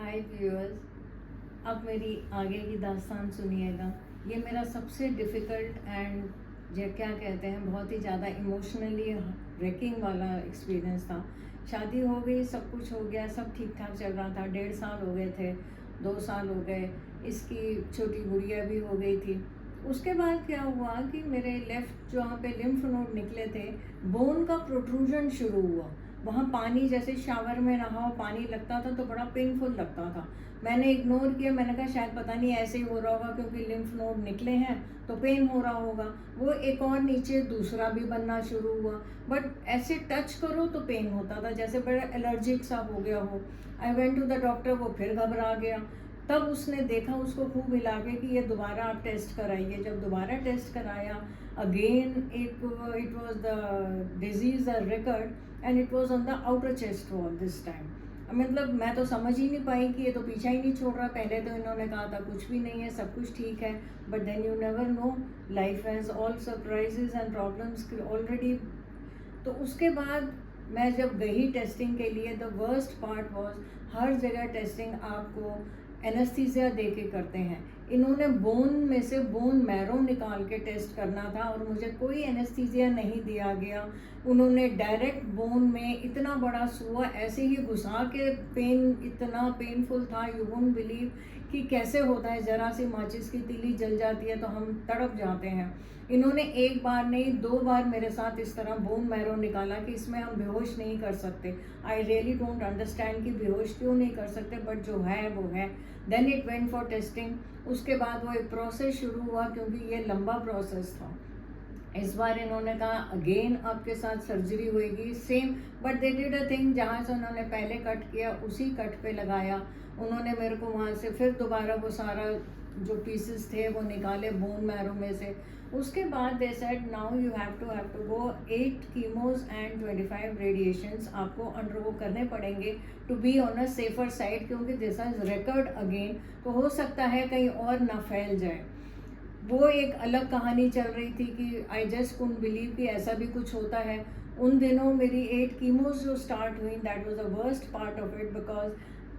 हाय viewers, अब मेरी आगे की दास्तान सुनिएगा। ये मेरा सबसे डिफ़िकल्ट एंड जो क्या कहते हैं बहुत ही ज़्यादा इमोशनली ब्रेकिंग वाला एक्सपीरियंस था। शादी हो गई, सब कुछ हो गया, सब ठीक ठाक चल रहा था। 1.5 साल हो गए थे, 2 साल हो गए, इसकी छोटी गुड़िया भी हो गई थी। उसके बाद क्या हुआ कि मेरे लेफ़्ट जहाँ पे लिम्फ नोड निकले थे, बोन का प्रोट्रूजन शुरू हुआ। वहाँ पानी जैसे शावर में नहाओ पानी लगता था तो बड़ा पेनफुल लगता था। मैंने इग्नोर किया, मैंने कहा शायद पता नहीं ऐसे ही हो रहा होगा क्योंकि लिम्फ नोड निकले हैं तो पेन हो रहा होगा। वो एक और नीचे दूसरा भी बनना शुरू हुआ, बट ऐसे टच करो तो पेन होता था जैसे बड़ा एलर्जिक सा हो गया हो। I went to the doctor, वो फिर घबरा गया। तब उसने देखा, उसको खूब हिला के कि ये दोबारा आप टेस्ट कराइए। जब दोबारा टेस्ट कराया, again it was the disease record and it was on the outer chest wall this time. मतलब मैं तो समझ ही नहीं पाई कि ये तो पीछा ही नहीं छोड़ रहा। पहले तो इन्होंने कहा था कुछ भी नहीं है, सब कुछ ठीक है, but then you never know, life has all surprises and problems already. तो उसके बाद मैं जब गई टेस्टिंग के लिए, द वर्स्ट पार्ट वॉज हर जगह टेस्टिंग आपको एनेस्थीसिया दे के करते हैं। इन्होंने बोन में से बोन मैरो निकाल के टेस्ट करना था और मुझे कोई एनेस्थीसिया नहीं दिया गया। उन्होंने डायरेक्ट बोन में इतना बड़ा सुआ ऐसे ही घुसा के, पेन इतना पेनफुल था, यू वोंट बिलीव कि कैसे होता है। ज़रा सी माचिस की तीली जल जाती है तो हम तड़प जाते हैं। इन्होंने एक बार नहीं 2 बार मेरे साथ इस तरह बोन मैरो निकाला कि इसमें हम बेहोश नहीं कर सकते। आई रियली डोंट अंडरस्टैंड कि बेहोश क्यों नहीं कर सकते, बट जो है वो है। Then it went for testing. उसके बाद वो एक प्रोसेस शुरू हुआ क्योंकि ये लंबा प्रोसेस था। इस बार इन्होंने कहा अगेन आपके साथ सर्जरी होएगी, same, but they did a thing, जहाँ से उन्होंने पहले कट किया उसी कट पे लगाया। उन्होंने मेरे को वहाँ से फिर दोबारा वो सारा जो पीसेस थे वो निकाले बोन मैरो में से। उसके बाद they said now you have to go 8 chemos and 25 radiations आपको अंडरगो करने पड़ेंगे to be on a safer side, क्योंकि दिस इज रिकर्ड अगेन, तो हो सकता है कहीं और ना फैल जाए। वो एक अलग कहानी चल रही थी कि आई जस्ट कुडंट बिलीव कि ऐसा भी कुछ होता है। उन दिनों मेरी 8 कीमोज जो स्टार्ट हुई, that was the worst part of it, because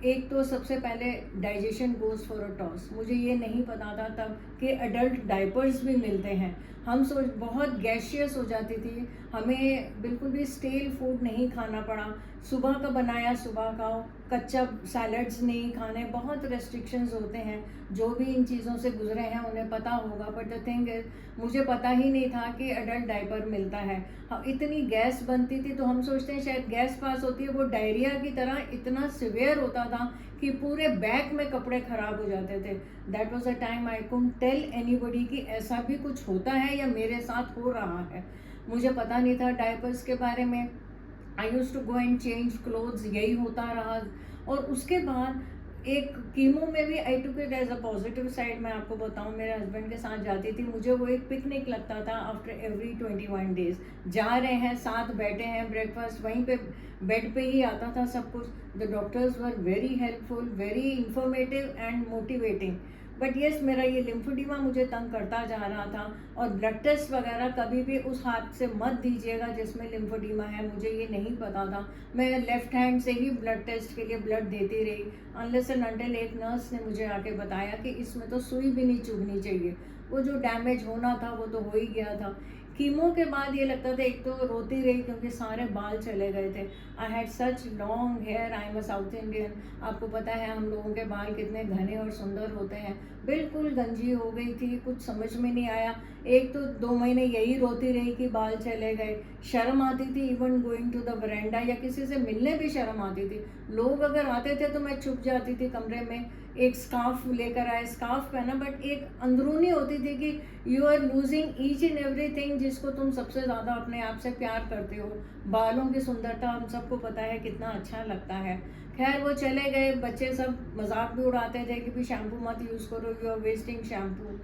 एक तो सबसे पहले digestion goes for a toss. मुझे ये नहीं पता था तब कि एडल्ट डाइपर्स भी मिलते हैं। हम सोच बहुत गैशियस हो जाती थी, हमें बिल्कुल भी स्टेल फूड नहीं खाना पड़ा। सुबह का बनाया सुबह खाओ, कच्चा सैलड्स नहीं खाने, बहुत रेस्ट्रिक्शंस होते हैं। जो भी इन चीज़ों से गुजरे हैं उन्हें पता होगा, बट द थिंग इज मुझे पता ही नहीं था कि एडल्ट डाइपर मिलता है। हाँ, इतनी गैस बनती थी तो हम सोचते हैं शायद गैस पास होती है, वो डायरिया की तरह इतना सिवियर होता था कि पूरे बैक में कपड़े खराब हो जाते थे। That was a time I couldn't tell anybody कि ऐसा भी कुछ होता है या मेरे साथ हो रहा है। मुझे पता नहीं था डायपर्स के बारे में। I used to go and change clothes, यही होता रहा। और उसके बाद एक कीमो में भी I took it as a positive side. मैं आपको बताऊं, मेरे हस्बैंड के साथ जाती थी, मुझे वो एक पिकनिक लगता था। आफ्टर एवरी 21 डेज जा रहे हैं, साथ बैठे हैं, ब्रेकफास्ट वहीं पे बेड पे ही आता था सब कुछ। The doctors were very helpful, very informative and motivating. But yes, मेरा ये लिम्फोडीमा मुझे तंग करता जा रहा था। और ब्लड टेस्ट वगैरह कभी भी उस हाथ से मत दीजिएगा जिसमें लिम्फोडीमा है, मुझे ये नहीं पता था। मैं लेफ्ट हैंड से ही ब्लड टेस्ट के लिए ब्लड देती रही, अनलेस एंड अनटिल एक नर्स ने मुझे आके बताया कि इसमें तो सुई भी नहीं चुभनी चाहिए। वो जो डैमेज होना था वो तो हो ही गया था। कीमो के बाद ये लगता था, एक तो रोती रही क्योंकि सारे बाल चले गए थे। I had such long hair, I am a south Indian, आपको पता है हम लोगों के बाल कितने घने और सुंदर होते हैं। बिल्कुल गंजी हो गई थी, कुछ समझ में नहीं आया। एक तो 2 महीने यही रोती रही कि बाल चले गए। शर्म आती थी even going to the veranda, या किसी से मिलने भी शर्म आती थी। लोग अगर आते थे तो मैं छुप जाती थी कमरे में। एक स्कार्फ लेकर आए, स्कार्फ पहना, बट एक अंदरूनी होती थी कि you are losing each and everything जिसको तुम सबसे ज़्यादा अपने आप से प्यार करते हो। बालों की सुंदरता हम सबको पता है कितना अच्छा लगता है। खैर वो चले गए, बच्चे सब मजाक भी उड़ाते थे कि भी शैम्पू मत यूज़ करो, you are wasting shampoo.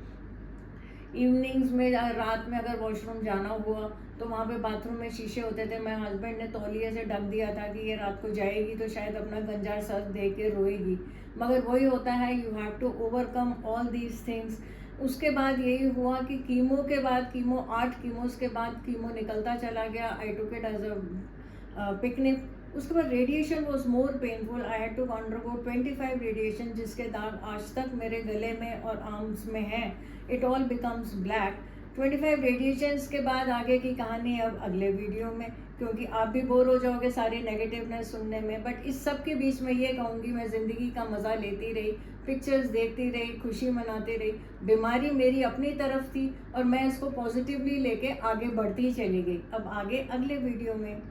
Evenings में रात में अगर वॉशरूम जाना हुआ तो वहाँ पे बाथरूम में शीशे होते थे। मैं हस्बैंड ने तौलिए से ढक दिया था कि ये रात को जाएगी तो शायद अपना गंजा सर दे के रोएगी। मगर वही होता है, you have to overcome all these things. उसके बाद यही हुआ कि कीमो के बाद, कीमो 8 कीमोस के बाद कीमो निकलता चला गया। I took it as a picnic. उसके बाद radiation was more painful, I had to undergo 25 radiation, जिसके दाग आज तक मेरे गले में और आर्म्स में हैं. It all becomes black. 25 radiations के बाद आगे की कहानी अब अगले वीडियो में, क्योंकि आप भी बोर हो जाओगे सारी नेगेटिवनेस सुनने में. बट इस सब के बीच में ये कहूँगी, मैं ज़िंदगी का मज़ा लेती रही, पिक्चर्स देखती रही, खुशी मनाती रही. बीमारी मेरी अपनी तरफ थी और मैं इसको पॉजिटिवली लेके आगे बढ़ती चली गई. अब आगे अगले वीडियो में.